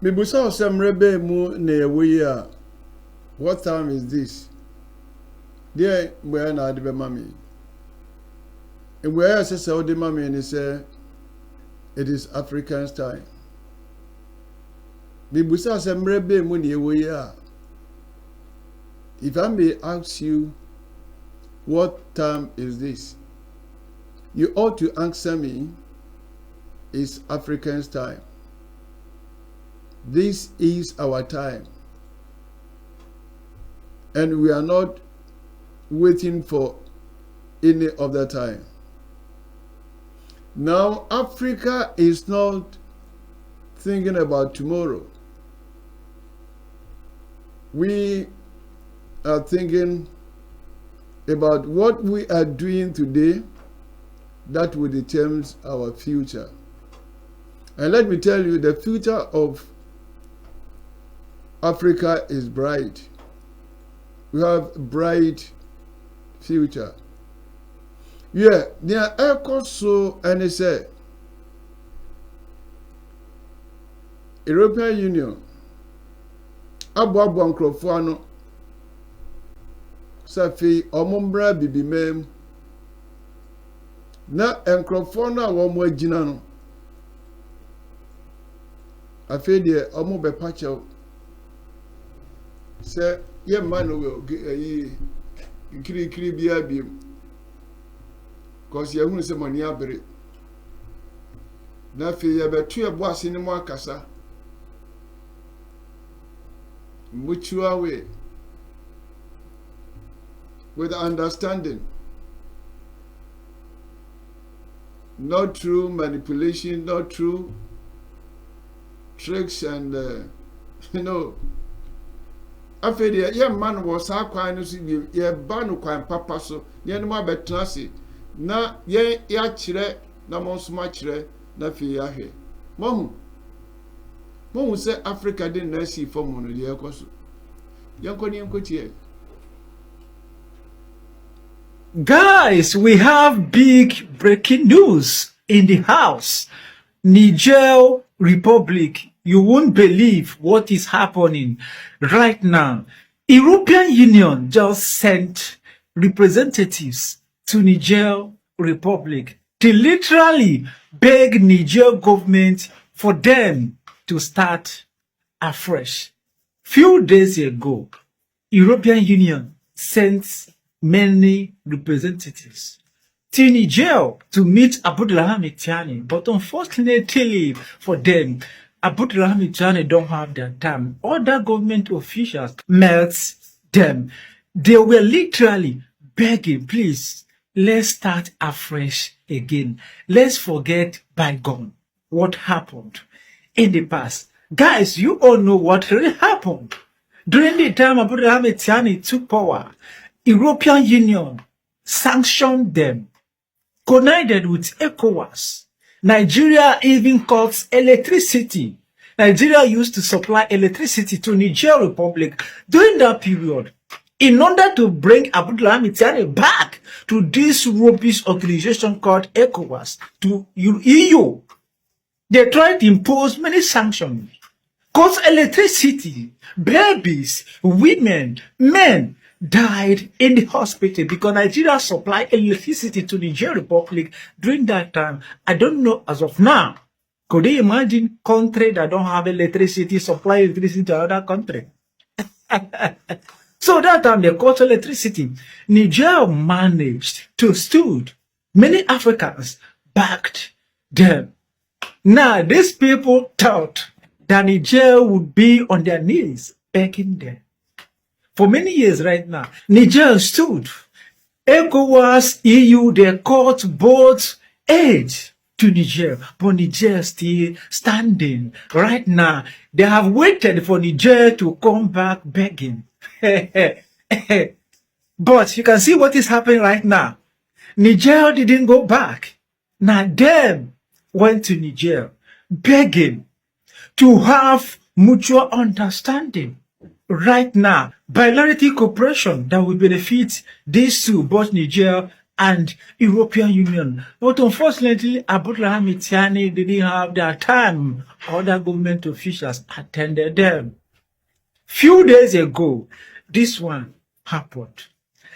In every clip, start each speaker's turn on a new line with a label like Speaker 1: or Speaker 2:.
Speaker 1: Mibusa osemrebe mu ne ewoyi. What time is this? Dear, where na ade be mami. And where say ode mami ni say it is African time. Mibusa osemrebe mu ne ewoyi. If I may ask you, what time is this? You ought to answer me, it's African time. This is our time. And we are not waiting for any other time. Now, Africa is not thinking about tomorrow. We are thinking about what we are doing today that will determine our future. And let me tell you, the future of Africa is bright. We have a bright future. Yeah, there are also and say European Union abu nkrofo ano safi omombra bibimem na nkrofo no a wo agina no afi de omo be pacho se ye man no yi nkiri bia biem cause ye hunu se mani abere na fi ye betu ebo ase ni mo akasa mutual way with understanding, not through manipulation, not through tricks and after the young man was our kind of ye ban kwan papa so ye no abetena se na ye ya kire na monsuma kire na fi ya hwe mohu say Africa dey na see form no ye ekoso yankoni enkotie.
Speaker 2: Guys, we have big breaking news in the house. Niger Republic, you won't believe what is happening right now. European Union just sent representatives to Niger Republic to literally beg Niger government for them to start afresh. Few days ago, European Union sent many representatives to Niger to meet Abdulrahman Tiani, but unfortunately for them, Abdulrahman Tiani don't have their time. Other government officials met them. They were literally begging, please, let's start afresh again. Let's forget bygone, what happened in the past. Guys, you all know what really happened. During the time Abdulrahman Tiani took power, European Union sanctioned them, connived with ECOWAS. Nigeria even cuts electricity. Nigeria used to supply electricity to Niger Republic during that period in order to bring Abdulrahman Tiani back to this rubbish organization called ECOWAS, to EU. They tried to impose many sanctions. Cause electricity, babies, women, men died in the hospital because Nigeria supplied electricity to the Niger Republic during that time. I don't know as of now. Could you imagine country that don't have electricity supply electricity to another country? So that time they cut electricity. Niger managed to stood. Many Africans backed them. Now these people thought that Niger would be on their knees begging them. For many years right now, Niger stood. ECOWAS, EU, they caught both aid to Niger, but Niger still standing. Right now, they have waited for Niger to come back begging. But you can see what is happening right now. Niger didn't go back. Now them went to Niger begging to have mutual understanding. Right now, bilateral cooperation that will benefit these two, both Niger and European Union. But unfortunately, Abraham Itiani didn't have their time. Other government officials attended them. Few days ago, this one happened.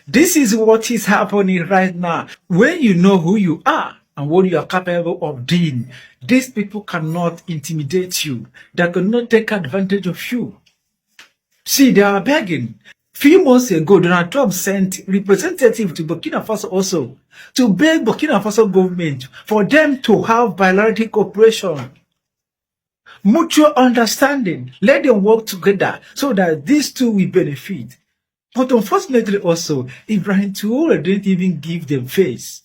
Speaker 2: This is what is happening right now. When you know who you are and what you are capable of doing, these people cannot intimidate you. They cannot take advantage of you. See, they are begging. Few months ago, Donald Trump sent representative to Burkina Faso also to beg Burkina Faso government for them to have bilateral cooperation, mutual understanding. Let them work together so that these two will benefit. But unfortunately also, Ibrahim Traoré didn't even give them face.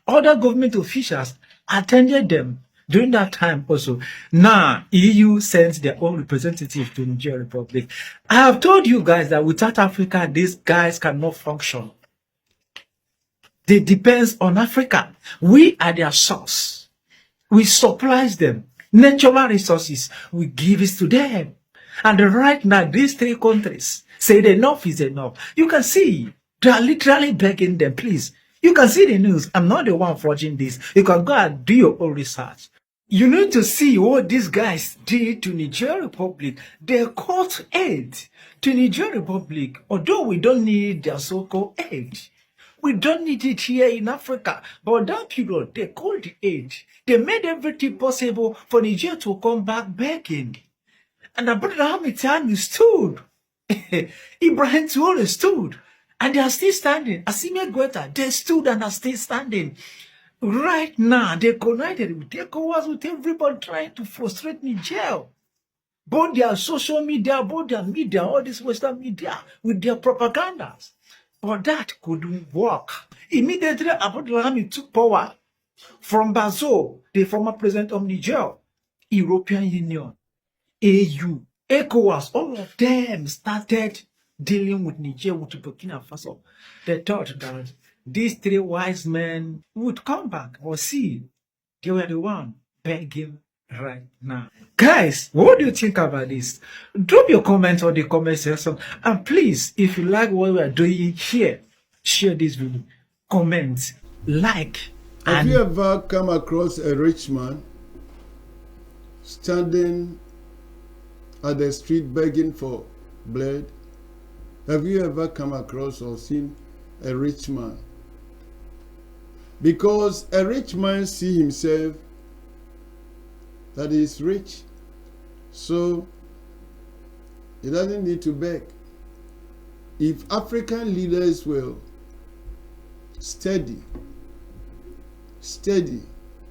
Speaker 2: Other government officials attended them during that time also. Now, EU sends their own representative to Niger Republic. I have told you guys that without Africa, these guys cannot function. They depend on Africa. We are their source. We supply them. Natural resources, we give it to them. And right now, these three countries said enough is enough. You can see, they are literally begging them, please. You can see the news. I'm not the one watching this. You can go and do your own research. You need to see what these guys did to Niger Republic. They caught aid to Niger Republic, although we don't need their so-called aid. We don't need it here in Africa. But that period, they called the aid. They made everything possible for Niger to come back begging. And Abraham Itiani stood. Ibrahim Traoré stood. And they are still standing. Assimi Goïta, they stood and are still standing. Right now, they collided with ECOWAS, with everybody trying to frustrate Niger. Both their social media, both their media, all this Western media, with their propagandas. But that couldn't work. Immediately, Abraham took power from Bazoum, the former president of Niger, European Union, AU, ECOWAS, all of them started dealing with Niger, with Burkina Faso. They thought that these three wise men would come back or see they were the one begging right now. Guys, what do you think about this? Drop your comments on the comment section. And please, if you like what we are doing here, share this video, comment, like.
Speaker 1: Have you ever come across a rich man standing at the street begging for bread? Have you ever come across or seen a rich man? Because a rich man sees himself that he is rich, so he doesn't need to beg. If African leaders will study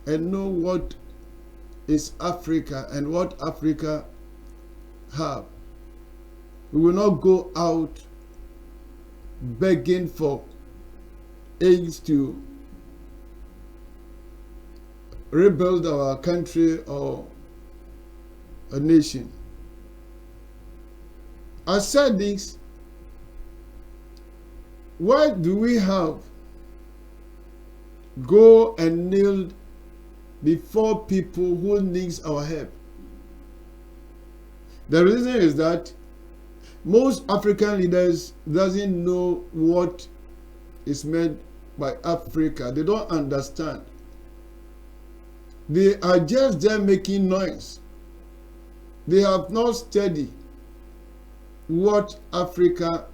Speaker 1: and know what is Africa and what Africa have, we will not go out begging for aids to rebuild our country or a nation. I said this, why do we have go and kneel before people who needs our help? The reason is that most African leaders doesn't know what is meant by Africa. They don't understand. They are just there making noise. They have not studied what Africa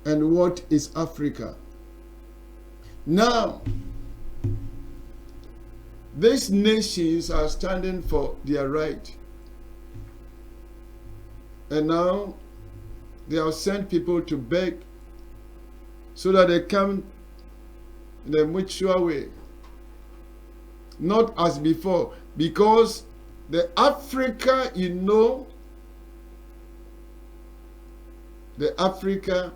Speaker 1: and what is Africa. Now, these nations are standing for their right. And now they have sent people to beg so that they come in a mutual way. Not as before, because the Africa, you know, the Africa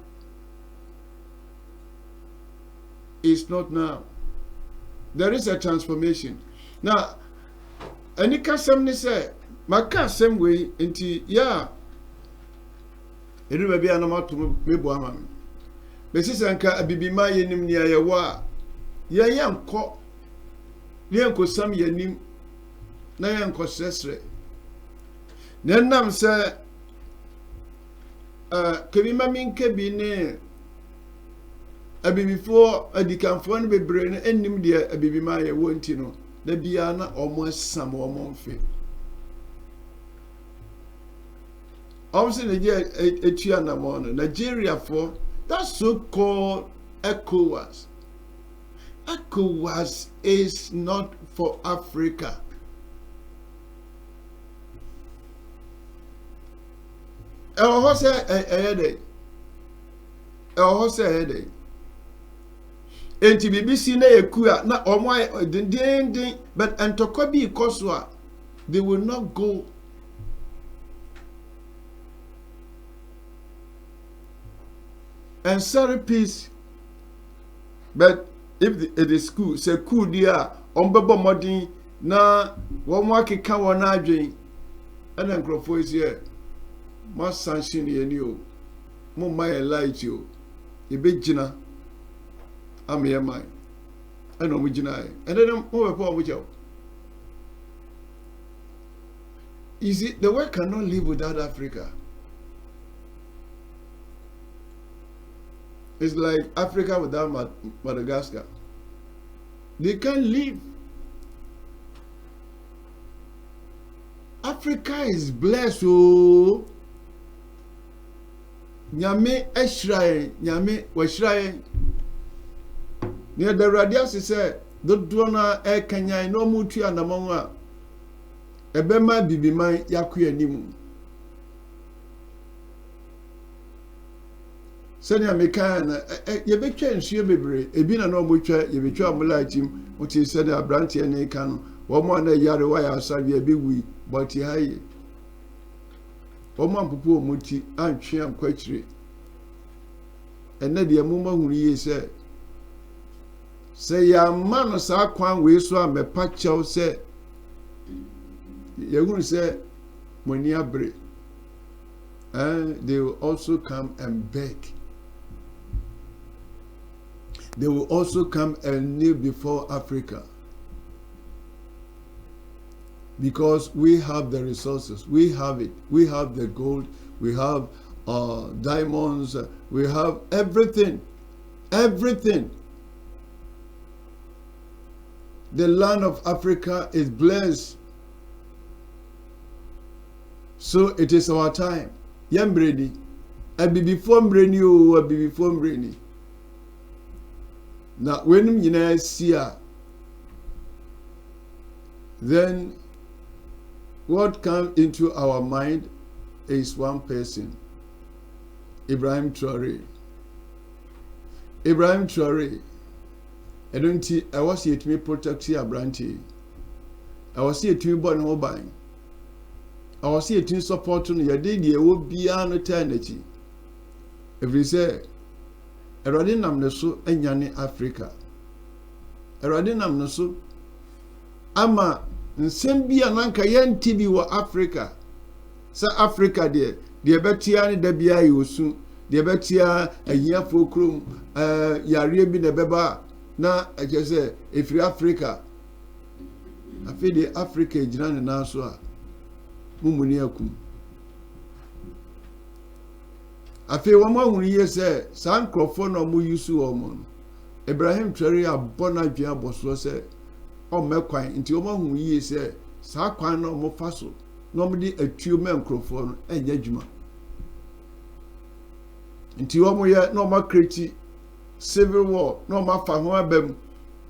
Speaker 1: is not now. There is a transformation. Now, any custom say, my custom way into yeah. It will be an amount to me, woman. Mrs. Anka, a bibi my enim near your wa. Ya young cock. Yanko some yenim. Na yanko sesre. Then nam say, Kabima min kabine before a decanfo no bebre no ennim de abibi ma ye wonti no da bia na omo sam omo mfe obviously Nigeria na mo no Nigeria for that so called ECOWAS is not for Africa. Enti BBC na yekua na omo din but antokwa bi ikoswa they will not go. And sorry peace, but if it is cool, say cool dia ombebo modin na won wa keka won adwen and nkrofo is here must sanction ye ni o mo my light you e be gina am ye my and no gina and then mo be po mo jaw. Is it the world cannot live without Africa? It's like Africa without Madagascar. They can't live. Africa is blessed. Oh, Nyame Eshrae, Nyame Weshrae. Near the radius said, the Dona Air Kenya, no mutu and among Ebema Bibima Yakuya Nimu. Senya mekana ye betwa nsuo bebre ebi na no motwa ye betwa amulachim uti senya abrantie ne kan wo mo na yare wa ya asabe ebewi but haye wo mo ampopo omuti antwe amkwachire enne de amuma hunu ye se ya ma no sa kwan we so amepa chew se ye hunu se moni abre they will also come and beg. They will also come and kneel before Africa because we have the resources, we have it, we have the gold, we have diamonds, we have everything. The land of Africa is blessed, so it is our time. Yambreni, abi before mbreni o, abi before mbreni. Now, when you see her, then what comes into our mind is one person, Ibrahim Traore. Ibrahim Traore, I don't see, I was here to me protect here, Branty. I was here to me born mobile. I was here to support you. Your day, there will be an eternity. If we say, Erade nam ne so anyane Africa. Erade nam ne so ama nsem bia nanka yenti bi wo Africa. Sa Africa de betia ne da bia yosu, de betia ahiafo krom yare bi ne beba na agese efiri Africa. Afi de Africa ejina ne na so a mumuni akum. Afi wama hunu ye se san krofo no mo yusu omo Ibrahim Traore abona dua boso se o mekwan nti wama hunu ye se sa kwan no mo faso no mo di atuo men krofo no enya djuma nti wama ye no ma create civil war no ma fa ho abam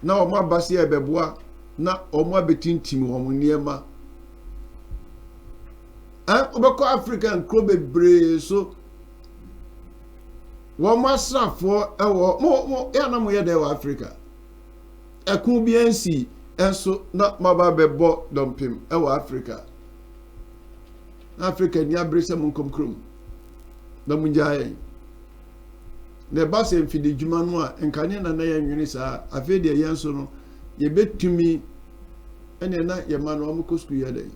Speaker 1: na o ma base ebeboa na o ma betintim o mo niema obeko African club bebre so one master for more animal here there Africa. A cool BNC and so not Mababe bought dumping Africa. Africa near Brisbane Crum. The Munjay. The bass and feed the Jumanwa and Canyon and Unisa, I feel the Yanson, ye bet to me, and you're not your man or Mukosku Yade.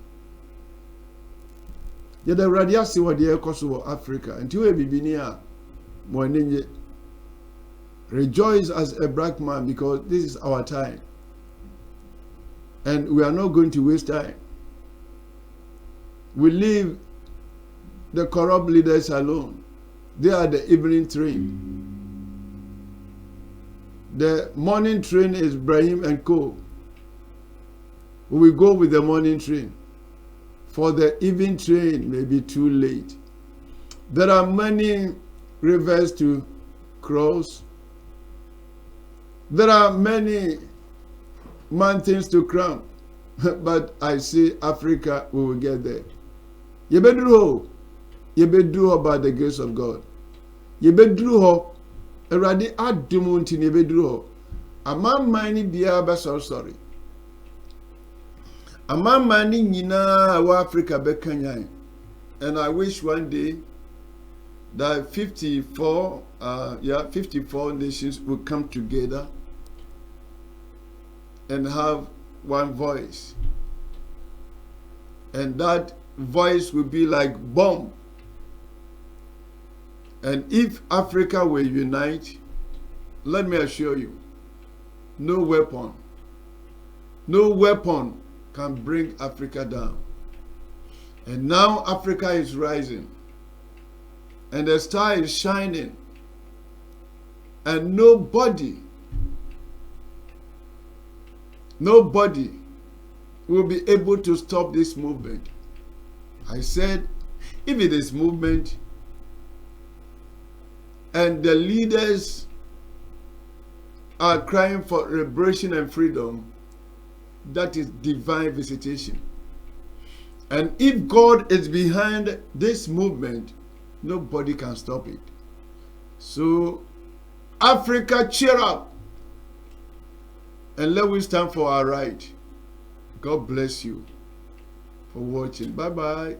Speaker 1: Yet the radiasi were the Kosovo Africa, and you will be near. Rejoice as a black man because this is our time and we are not going to waste time. We leave the corrupt leaders alone. They are the evening train. The morning train is Brahim and Co. We will go with the morning train. For the evening train may be too late. There are many rivers to cross. There are many mountains to climb. But I say Africa, we will get there. Yebedru by the grace of God. Yebedru ho. Eradi adumunti yebedru ho. Amamani biya ba sorry. Amamani nyina wa Africa bekanyan. And I wish one day that 54 nations will come together and have one voice, and that voice will be like bomb. And if Africa will unite, let me assure you, no weapon can bring Africa down. And now Africa is rising, and the star is shining, and nobody will be able to stop this movement. I said, if it is movement and the leaders are crying for liberation and freedom, that is divine visitation. And if God is behind this movement, nobody can stop it. So, Africa, cheer up. And let we stand for our right. God bless you for watching. Bye-bye.